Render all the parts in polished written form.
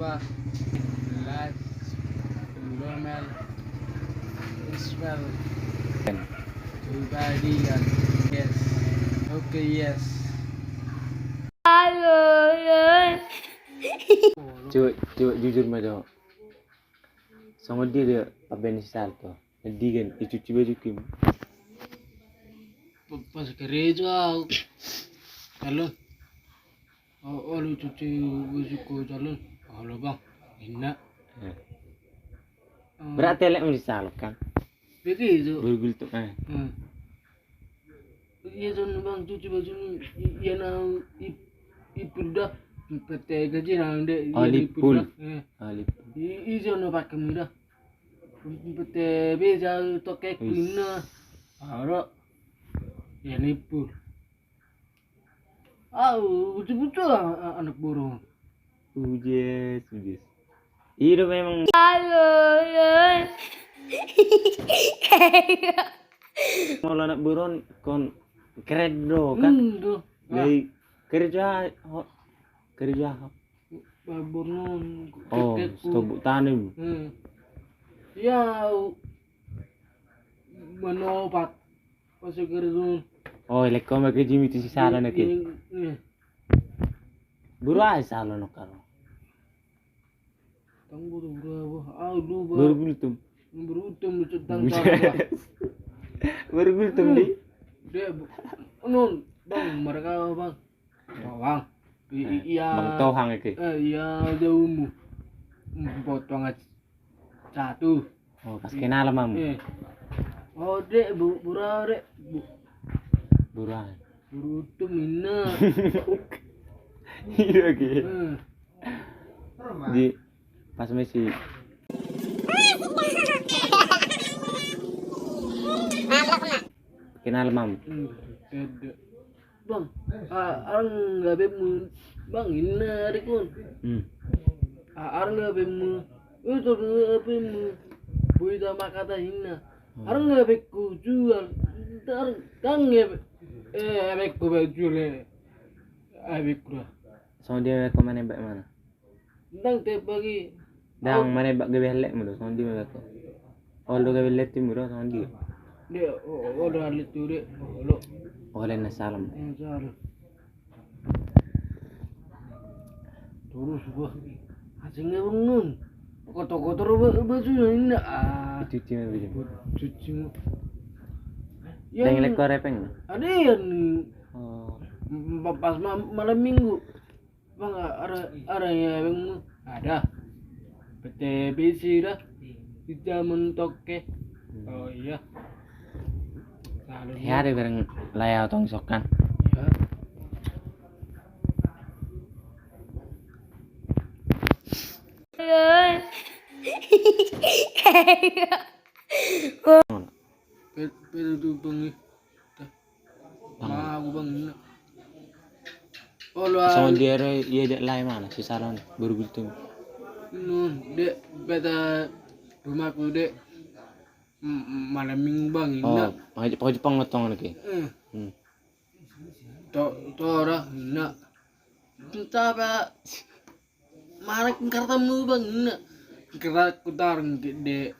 Lupa. Relax. Normal. Smell. Everybody kan. Yes. Oke, yes. Coba jujur mah dong. Sama dia apa yang salto. Jadi kan cuci baju kim. Pas gereja calon. Oh, lu cuci bajuku calon. Halo bang, enak. Berarti lek mendisalkan. Begitu. Bergul tuh. Iya tuh bang cuci baju ya nang ipul dah. PT gaji nang dek. Oh lipul. Lipul. Iya no pakai mudah. PT beja toke kuna. Aro ya lipul. Betul-betul anak burung. Ujes. Itu memang. Kalau anak buron kon kredo kan. Tuh. Dari kerja. Burung. Oh, stobuk tanim. Ya menopat pas kerja. Oh, lek kau make jimi tu si salah nak. Burai salah nak karo. Tang berapa? Dua. Bergultum. Berutum tentang salah. Bergultum di. Dia non bang mereka bang. Bang. Iya. Bang tohang ke. Iya jauhmu. Potong aja satu. Oh, pas kenal mam. Oh dek burah dek. Burai. Berutum ina. Iya ke. Di pas Messi. Kenal mam. Bang, orang nggak bemu, bang ini rekon. Orang nggak bemu, itu nggak bemu, bui sama kata hina. Orang nggak beku jual, orang nggak beku jual, beku lah. So dia ke mana bak mana? Tentang tiap pagi. Dang mana bak gawe lek mulu, so dia bak. Oh lo gawe lek timur so dia. Dia udah lihat tuh deh, lo. Oleh nasalam. Salah. Terus gua asingnya bungun. Kotor-kotor bajunya ini Cuci mah baju. cuci. Yang lek korepeng. Ada yang Oh. pas malam minggu. Bang ada yang ada. PTBC dah. Kita mentoke. Oh iya. Ya ada bareng layar tong sokan. Itu bang. Mau bang. Oh lu. So dia dia lay mana si salon bergultung. Nun dek beta rumahku dek malam minggu bang ina. Oh, pokok Jepang ngotong lagi. Tora ina. Entah apa. Marek kartamu bang ina. Kerak kutarang gede.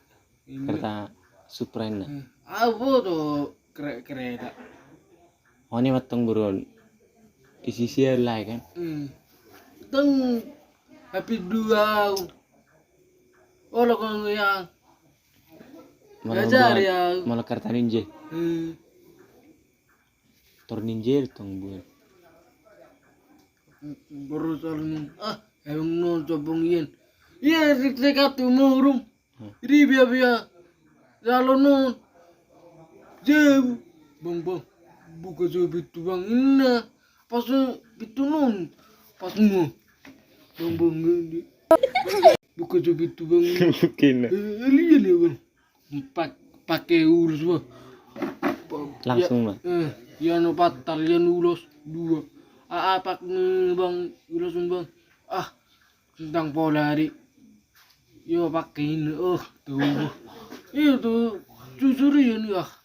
Kereta Suprena. Apa tuh kereta. Oh ini matang buron. Isi siar lay kan. Teng tapi dua. Oh lo kan yang ngajar ya. Malah kereta ninja. Tor ninja tong buat. Berusaha emang non cobong yen. Iya dekat tu murung. Ini biar kalau non. Jauh bang buka jauh itu bang ina pas itu non pas mu bang ini buka jauh itu bang Mungkin. Lihat ya bang pakai urus bang Langsung mah. Ya no patal ya ulos dua apa bang ulos bang tentang pola hari yo pakai ini tuh itu jujur ya nih